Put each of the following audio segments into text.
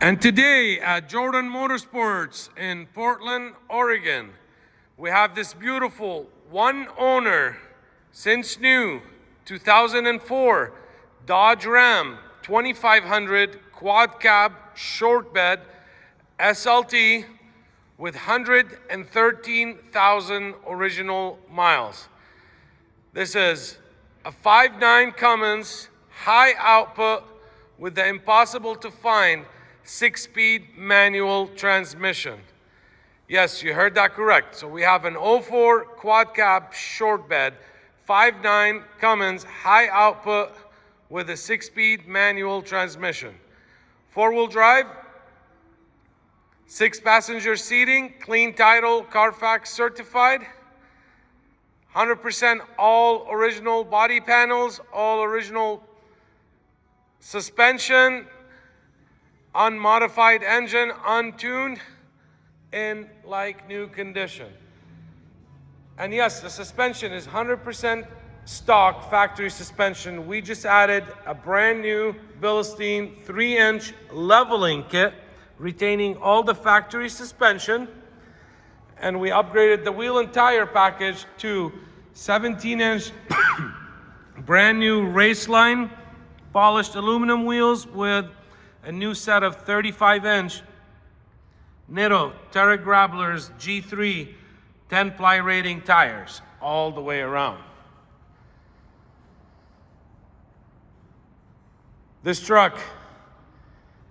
And today at Jordan Motorsports in Portland, Oregon, we have this beautiful one owner, since new, 2004 Dodge Ram 2500 quad cab short bed SLT with 113,000 original miles. This is a 5.9 Cummins high output with the impossible to find 6-speed manual transmission. Yes, you heard that correct. So we have an 04 quad cab short bed, 5.9 Cummins high output with a 6-speed manual transmission. 4-wheel drive, 6-passenger seating, clean title, CARFAX certified. 100% all original body panels, all original suspension, unmodified engine, untuned, in like new condition. And yes, the suspension is 100% stock factory suspension. We just added a brand new BILSTEIN 3-inch leveling kit, retaining all the factory suspension. And we upgraded the wheel and tire package to 17-inch brand new raceline polished aluminum wheels with a new set of 35-inch NITTO TERRA Grapplers G3 10-ply rating tires all the way around. This truck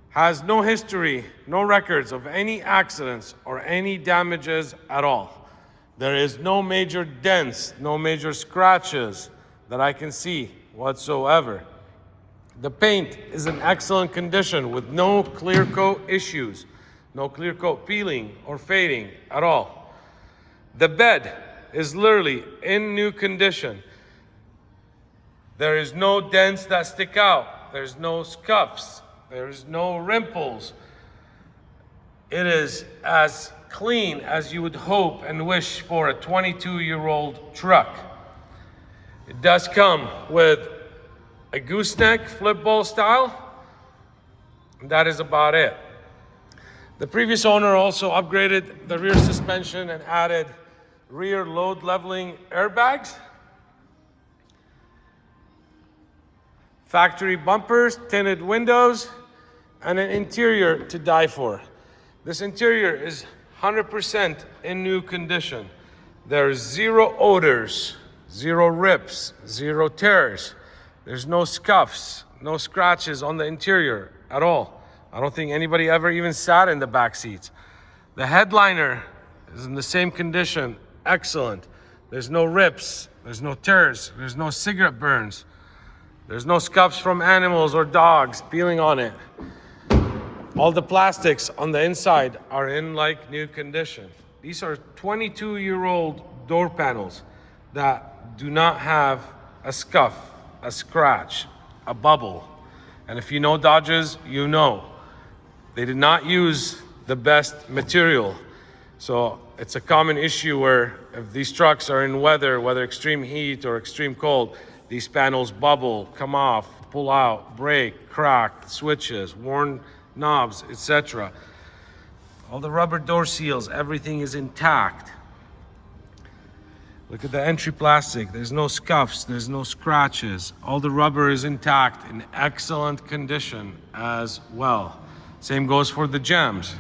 has no history, no records of any accidents or any damages at all. There is no major dents, no major scratches that I can see whatsoever. The paint is in excellent condition with no clear coat issues, no clear coat peeling or fading at all. The bed is literally in new condition. There is no dents that stick out. There's no scuffs. There's no ripples. It is as clean as you would hope and wish for a 22-year-old truck. It does come with a gooseneck flip bowl style. And that is about it. The previous owner also upgraded the rear suspension and added rear load leveling airbags, factory bumpers, tinted windows, and an interior to die for. This interior is 100% in new condition. There's zero odors, zero rips, zero tears. There's no scuffs, no scratches on the interior at all. I don't think anybody ever even sat in the back seats. The headliner is in the same condition, excellent. There's no rips, there's no tears, there's no cigarette burns. There's no scuffs from animals or dogs peeling on it. All the plastics on the inside are in like new condition. These are 22-year-old door panels that do not have a scuff, a scratch, a bubble. And if you know Dodges, you know. They did not use the best material. So it's a common issue where if these trucks are in weather, whether extreme heat or extreme cold, these panels bubble, come off, pull out, break, crack, switches, worn knobs, etc. All the rubber door seals, everything is intact. Look at the entry plastic. There's no scuffs, there's no scratches. All the rubber is intact, in excellent condition as well. Same goes for the jambs.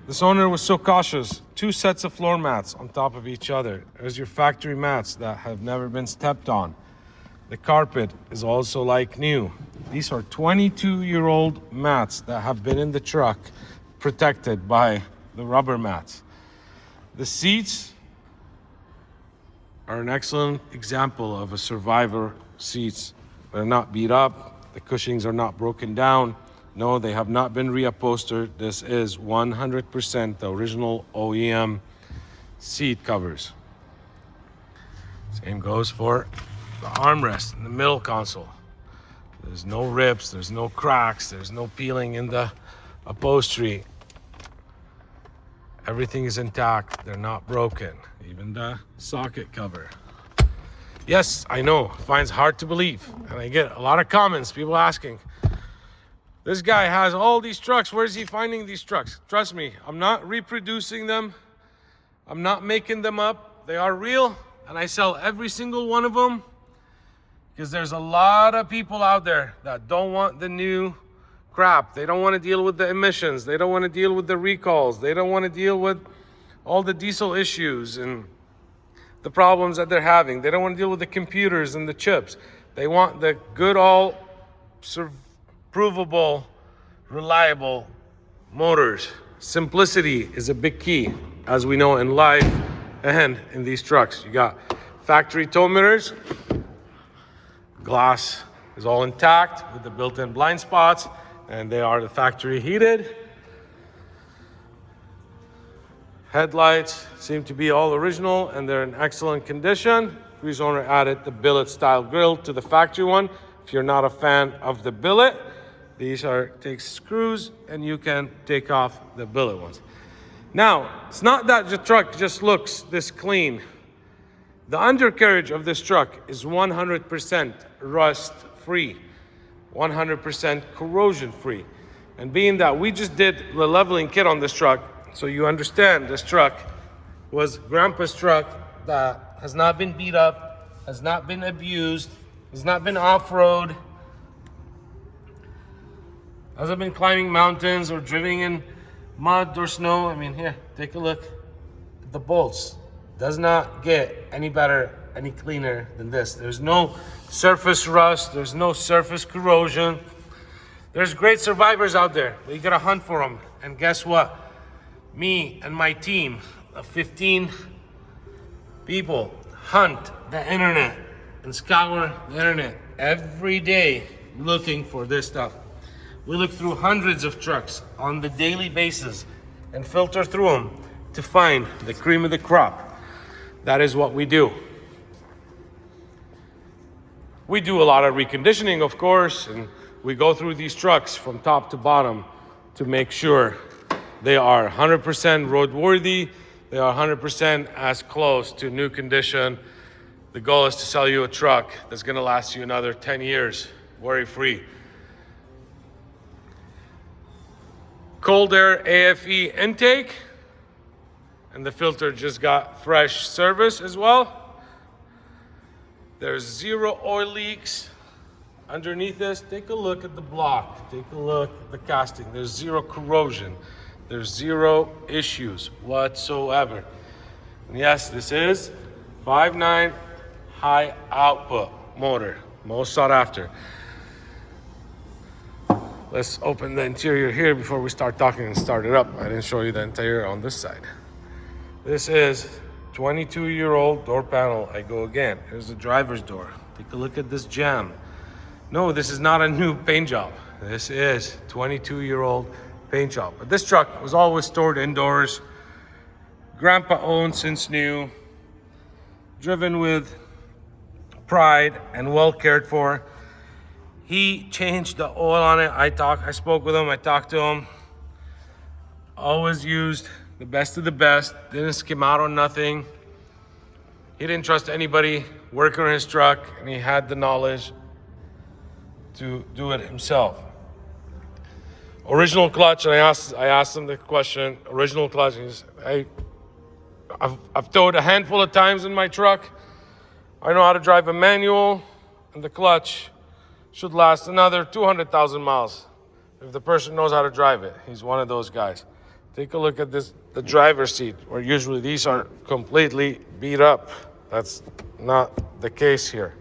This owner was so cautious. 2 sets of floor mats on top of each other. There's your factory mats that have never been stepped on. The carpet is also like new. These are 22-year-old mats that have been in the truck, protected by the rubber mats. The seats are an excellent example of a survivor seats. They're not beat up. The cushions are not broken down. No, they have not been reupholstered. This is 100% the original OEM seat covers. Same goes for the armrest in the middle console. There's no rips, there's no cracks, there's no peeling in the upholstery. Everything is intact, they're not broken. Even the socket cover. Yes, I know, finds hard to believe. And I get a lot of comments, people asking, This guy has all these trucks. Where's he finding these trucks? Trust me, I'm not reproducing them. I'm not making them up. They are real, and I sell every single one of them because there's a lot of people out there that don't want the new crap. They don't want to deal with the emissions. They don't want to deal with the recalls. They don't want to deal with all the diesel issues and the problems that they're having. They don't want to deal with the computers and the chips. They want the good, all provable, reliable motors. Simplicity is a big key, as we know in life and in these trucks. You got factory tow mirrors. Glass is all intact with the built-in blind spots, and they are the factory heated. Headlights seem to be all original and they're in excellent condition. Previous owner added the billet style grille to the factory one. If you're not a fan of the billet, these take screws and you can take off the billet ones. Now, it's not that the truck just looks this clean. The undercarriage of this truck is 100% rust free, 100% corrosion free. And being that we just did the leveling kit on this truck, so you understand this truck was grandpa's truck that has not been beat up, has not been abused, has not been off-road, hasn't been climbing mountains or driving in mud or snow. I mean, here, take a look at the bolts. Does not get any better, any cleaner than this. There's no surface rust, there's no surface corrosion. There's great survivors out there, but you gotta hunt for them. And guess what? Me and my team of 15 people hunt the internet and scour the internet every day looking for this stuff. We look through hundreds of trucks on the daily basis and filter through them to find the cream of the crop. That is what we do. We do a lot of reconditioning, of course, and we go through these trucks from top to bottom to make sure they are 100% roadworthy. They are 100% as close to new condition. The goal is to sell you a truck that's gonna last you another 10 years, worry-free. Cold air AFE intake, and the filter just got fresh service as well. There's 0 oil leaks underneath this. Take a look at the block. Take a look at the casting. There's 0 corrosion. There's 0 issues whatsoever. And yes, this is 5.9 high output motor, most sought after. Let's open the interior here before we start talking and start it up. I didn't show you the interior on this side. This is 22-year-old door panel. I go again. Here's the driver's door. Take a look at this jam. No, this is not a new paint job. This is 22-year-old paint job. But this truck was always stored indoors. Grandpa owned since new. Driven with pride and well cared for. He changed the oil on it. I spoke with him, I talked to him. Always used the best of the best. Didn't skim out on nothing. He didn't trust anybody working on his truck, and he had the knowledge to do it himself. Original clutch, and I asked him the question, original clutch. I've towed a handful of times in my truck. I know how to drive a manual, and the clutch should last another 200,000 miles if the person knows how to drive it. He's one of those guys. Take a look at this, the driver's seat, where usually these are completely beat up. That's not the case here.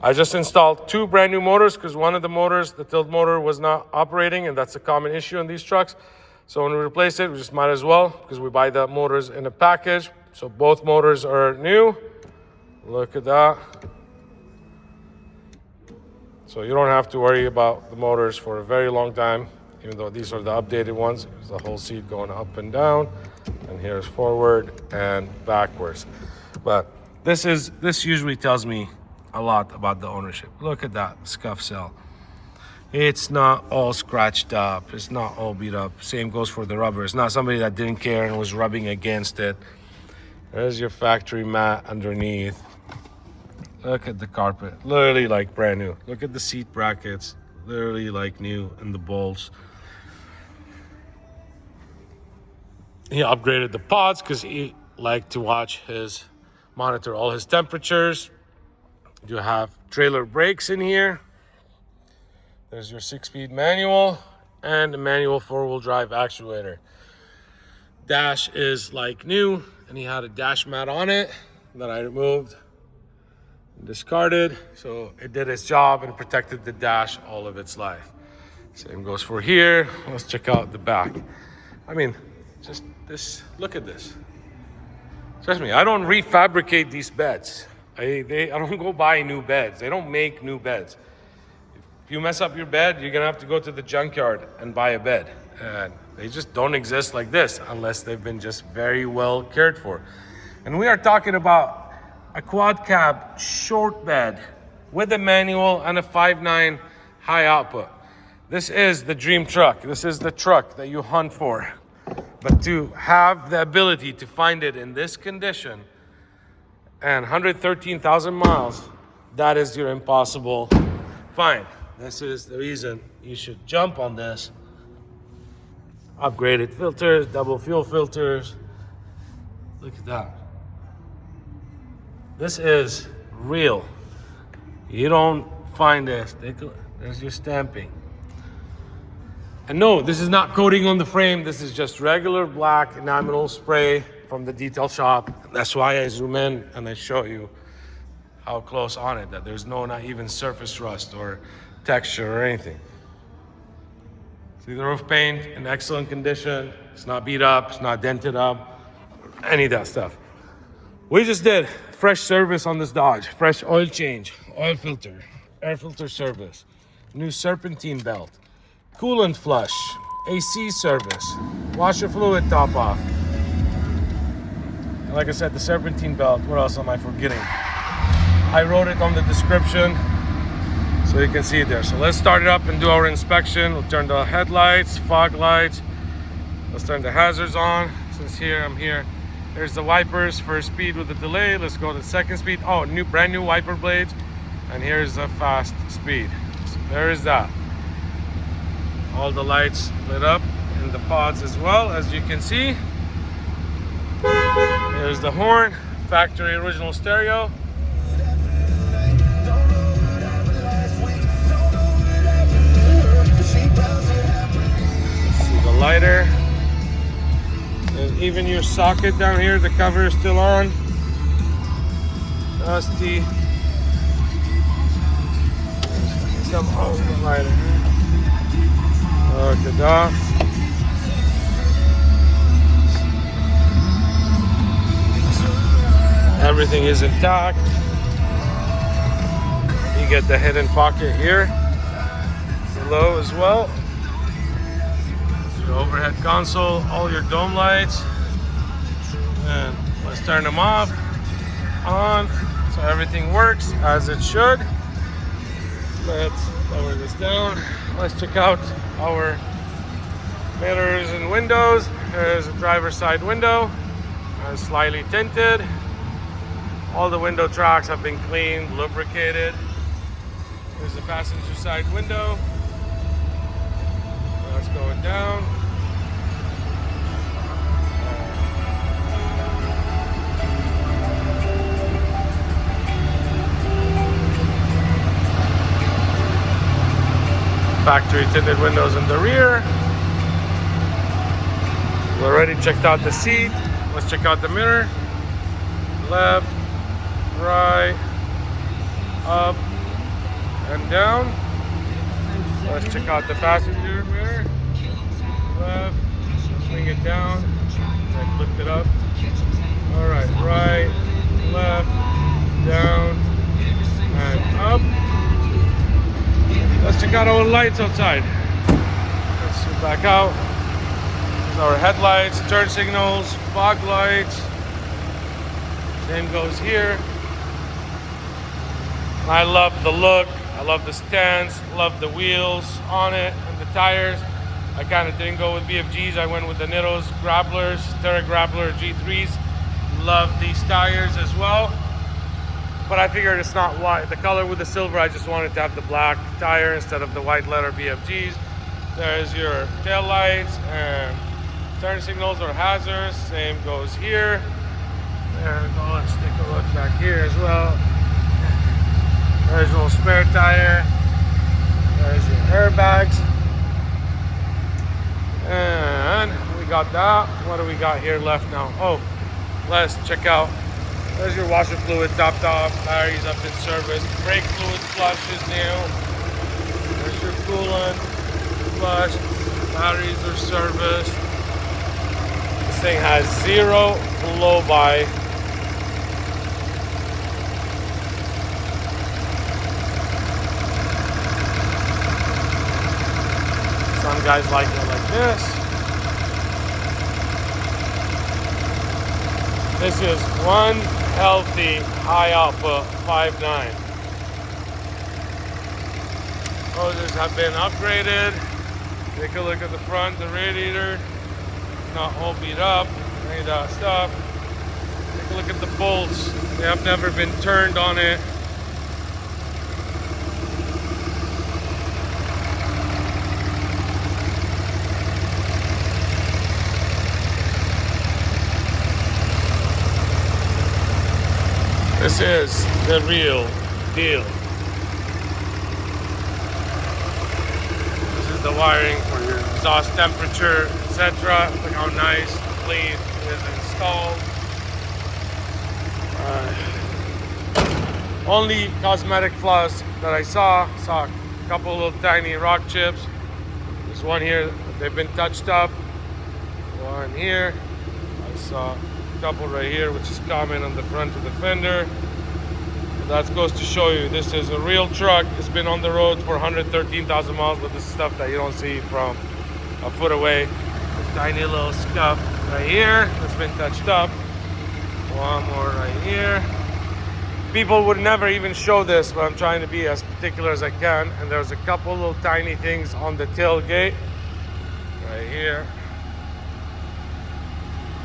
I just installed 2 brand new motors because one of the motors, the tilt motor, was not operating, and that's a common issue in these trucks. So when we replace it, we just might as well, because we buy the motors in a package. So both motors are new. Look at that. So you don't have to worry about the motors for a very long time, even though these are the updated ones. There's the whole seat going up and down, and here's forward and backwards. But this usually tells me a lot about the ownership. Look at that scuff cell. It's not all scratched up. It's not all beat up. Same goes for the rubber. It's not somebody that didn't care and was rubbing against it. There's your factory mat underneath. Look at the carpet, literally like brand new. Look at the seat brackets, literally like new in the bolts. He upgraded the pods because he liked to monitor all his temperatures. You have trailer brakes in here. There's your 6-speed manual and a manual 4-wheel drive actuator. Dash is like new, and he had a dash mat on it that I removed and discarded. So it did its job and protected the dash all of its life. Same goes for here. Let's check out the back. I mean, just this, look at this. Trust me, I don't refabricate these beds. I don't go buy new beds. They don't make new beds. If you mess up your bed, you're gonna have to go to the junkyard and buy a bed. And they just don't exist like this unless they've been just very well cared for. And we are talking about a quad cab short bed with a manual and a 5.9 high output. This is the dream truck. This is the truck that you hunt for. But to have the ability to find it in this condition and 113,000 miles, that is your impossible find. This is the reason you should jump on this. Upgraded filters, double fuel filters. Look at that. This is real. You don't find this. There's your stamping. And no, this is not coating on the frame. This is just regular black enamel spray from the detail shop. That's why I zoom in and I show you how close on it, that there's not even surface rust or texture or anything. See the roof paint in excellent condition. It's not beat up, it's not dented up, any of that stuff. We just did fresh service on this Dodge. Fresh oil change, oil filter, air filter service, new serpentine belt, coolant flush, AC service, washer fluid top off. And like I said, the serpentine belt, what else am I forgetting? I wrote it on the description so you can see it there. So let's start it up and do our inspection. We'll turn the headlights, fog lights. Let's turn the hazards on. Since I'm here. There's the wipers, first speed with the delay. Let's go to the second speed. Oh, brand new wiper blades. And here's the fast speed. So there is that. All the lights lit up in the pods as well, as you can see. Here's the horn, factory original stereo. See the lighter. And even your socket down here, the cover is still on. Dusty. Some of the lighter. Look at that. Everything is intact. You get the hidden pocket here below as well. Your overhead console, all your dome lights. And let's turn them off, on, so everything works as it should. Let's lower this down. Let's check out our mirrors and windows. There's a driver's side window, slightly tinted. All the window tracks have been cleaned, lubricated. There's the passenger side window. That's going down. Factory tinted windows in the rear. We already checked out the seat. Let's check out the mirror. Left, right, up, and down. Let's check out the passenger mirror. Left, swing it down, and lift it up. All right, right, left, down, and up. Let's check out our lights outside. Let's zoom back out. There's our headlights, turn signals, fog lights. Same goes here. I love the look. I love the stance. Love the wheels on it and the tires. I kind of didn't go with BFGs. I went with the NITTO's GRAPPLERs, TERRA GRAPPLER G3s. Love these tires as well. but I figured it's not white. The color with the silver, I just wanted to have the black tire instead of the white letter BFGs. There's your tail lights and turn signals or hazards. Same goes here. And let's take a look back here as well. There's a little spare tire. There's your airbags. And we got that. What do we got here left now? Oh, let's check out. There's your washer fluid topped off. Batteries up in service. Brake fluid flush is new. There's your coolant flush. Batteries are serviced. This thing has 0 blow-by. Some guys like it like this. This is one healthy high output 5.9. Hoses have been upgraded. Take a look at the front, the radiator, not all beat up, any of that stuff. Take a look at the bolts. They have never been turned on it. This is the real deal. This is the wiring for your exhaust temperature, etc. Look how nice, clean it is installed. Only cosmetic flaws that I saw a couple little tiny rock chips. There's one here, they've been touched up. One here. I saw couple right here, which is common on the front of the fender. That goes to show you this is a real truck. It's been on the road for 113,000 miles, but this is stuff that you don't see from a foot away. This tiny little scuff right here that's been touched up. One more right here. People would never even show this, but I'm trying to be as particular as I can. And there's a couple little tiny things on the tailgate right here.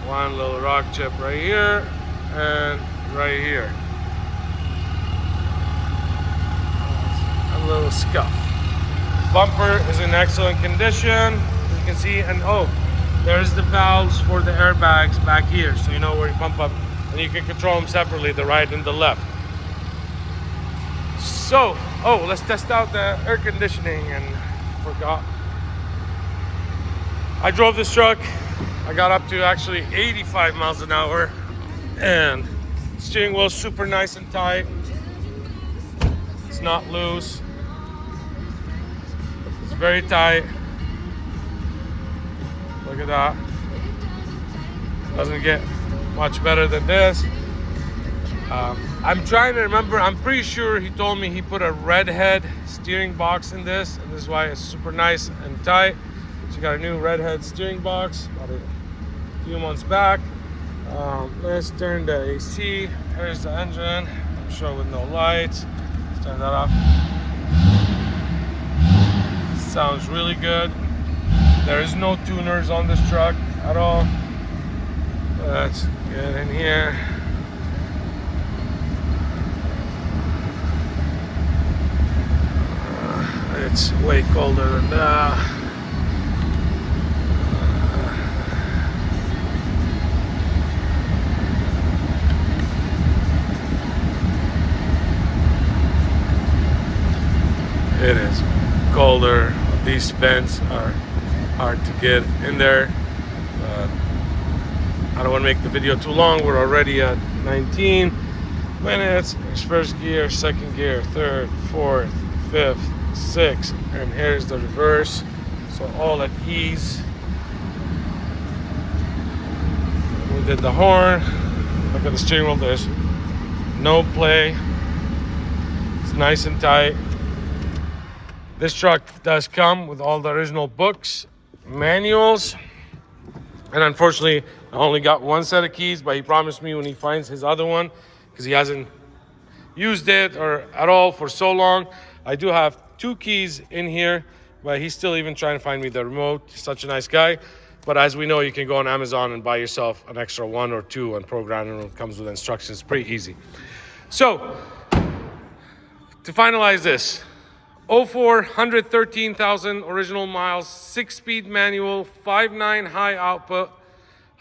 One little rock chip right here and right here. A little scuff. Bumper is in excellent condition, as you can see. And oh, there's the valves for the airbags back here, so you know where you pump up, and you can control them separately, the right and the left. So, oh, let's test out the air conditioning. And forgot. I drove this truck. I got up to actually 85 miles an hour, and steering wheel's super nice and tight. It's not loose. It's very tight. Look at that. Doesn't get much better than this. I'm trying to remember. I'm pretty sure he told me he put a redhead steering box in this, and this is why it's super nice and tight. So you got a new redhead steering box. Got it few months back. Let's turn the AC. Here's the engine. I'm sure with no lights. Let's turn that off. Sounds really good. There is no tuners on this truck at all. Let's get in here. It's way colder than that. It is colder. These vents are hard to get in there. I don't want to make the video too long. We're already at 19 minutes. There's first gear, second gear, third, fourth, fifth, sixth, and here's the reverse. So all at ease. We did the horn. Look at the steering wheel. There's no play. It's nice and tight. This truck does come with all the original books, manuals, and unfortunately, I only got one set of keys, but he promised me when he finds his other one, because he hasn't used it or at all for so long. I do have 2 keys in here, but he's still even trying to find me the remote. He's such a nice guy. But as we know, you can go on Amazon and buy yourself an extra 1 or 2 and program it. It comes with instructions, pretty easy. So To finalize this, 04, 113,000 original miles, 6-speed manual, 5.9 high output,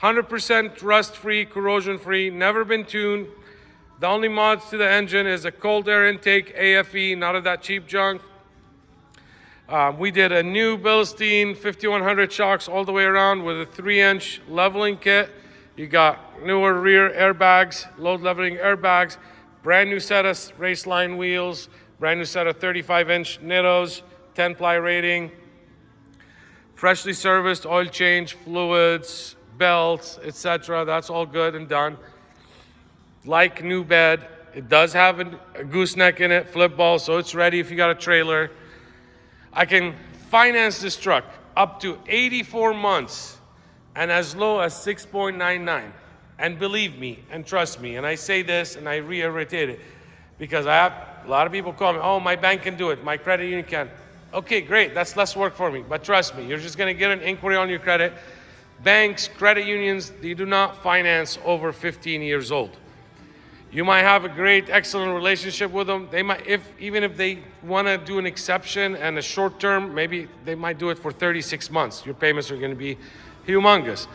100% rust-free, corrosion-free, never been tuned. The only mods to the engine is a cold air intake, AFE, none of that cheap junk. We did a new BILSTEIN 5100 shocks all the way around with a 3-inch leveling kit. You got newer rear airbags, load leveling airbags, brand new set of race line wheels, brand new set of 35-inch NITTOs, 10-ply rating, freshly serviced oil change, fluids, belts, etc. That's all good and done. Like new bed, it does have a gooseneck in it, flip ball, so it's ready if you got a trailer. I can finance this truck up to 84 months and as low as 6.99. And believe me and trust me, and I say this and I reiterate it because I have a lot of people call me, oh, my bank can do it, my credit union can. Okay, great, that's less work for me, but trust me, you're just gonna get an inquiry on your credit. Banks, credit unions, they do not finance over 15 years old. You might have a great, excellent relationship with them. They might, even if they want to do an exception and a short term, maybe they might do it for 36 months. Your payments are going to be humongous.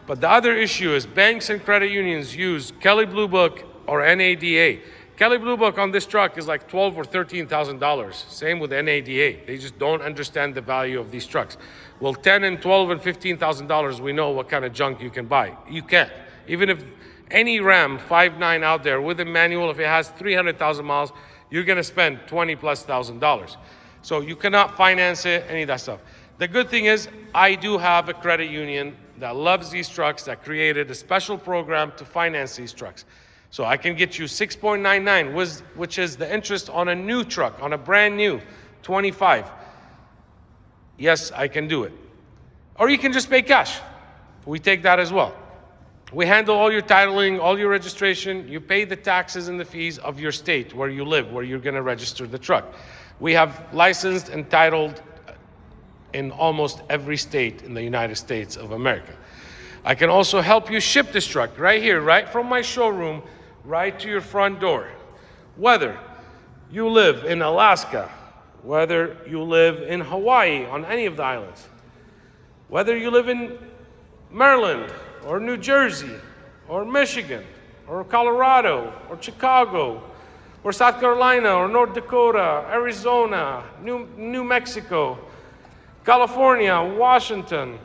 But the other issue is banks and credit unions use Kelley Blue Book or NADA. Kelley Blue Book on this truck is like $12,000 or $13,000. Same with NADA. They just don't understand the value of these trucks. Well, $10,000 and $12,000 and $15,000, we know what kind of junk you can buy. You can't. Even if any Ram 5.9 out there with a manual, if it has 300,000 miles, you're gonna spend $20,000+. So you cannot finance it, any of that stuff. The good thing is, I do have a credit union that loves these trucks, that created a special program to finance these trucks. So I can get you 6.99, which is the interest on a new truck, on a brand new 25. Yes, I can do it. Or you can just pay cash. We take that as well. We handle all your titling, all your registration. You pay the taxes and the fees of your state where you live, where you're gonna register the truck. We have licensed and titled in almost every state in the United States of America. I can also help you ship this truck right here, right from my showroom, right to your front door. Whether you live in Alaska, whether you live in Hawaii, on any of the islands, whether you live in Maryland, or New Jersey, or Michigan, or Colorado, or Chicago, or South Carolina, or North Dakota, Arizona, New Mexico, California, Washington,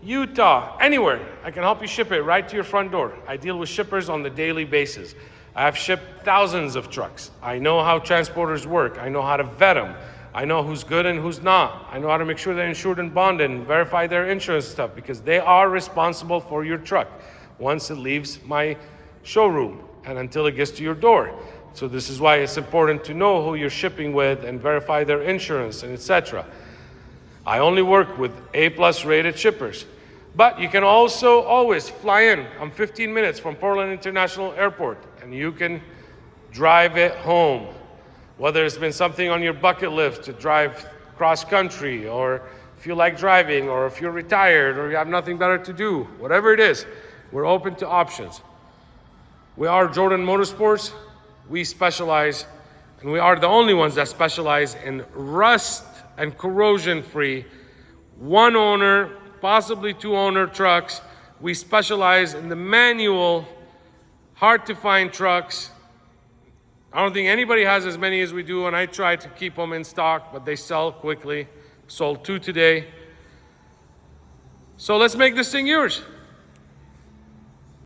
Utah, anywhere. I can help you ship it right to your front door. I deal with shippers on the daily basis. I have shipped thousands of trucks. I know how transporters work. I know how to vet them. I know who's good and who's not. I know how to make sure they're insured and bonded and verify their insurance stuff because they are responsible for your truck once it leaves my showroom and until it gets to your door. So this is why it's important to know who you're shipping with and verify their insurance and etc. I only work with A+ rated shippers. But you can also always fly in. I'm 15 minutes from Portland International Airport and you can drive it home. Whether it's been something on your bucket list to drive cross country, or if you like driving, or if you're retired, or you have nothing better to do, whatever it is, we're open to options. We are Jordan Motorsports. We specialize, and we are the only ones that specialize in rust and corrosion-free, one owner, possibly two owner trucks. We specialize in the manual, hard to find trucks. I don't think anybody has as many as we do, and I try to keep them in stock, but they sell quickly. Sold 2 today. So let's make this thing yours.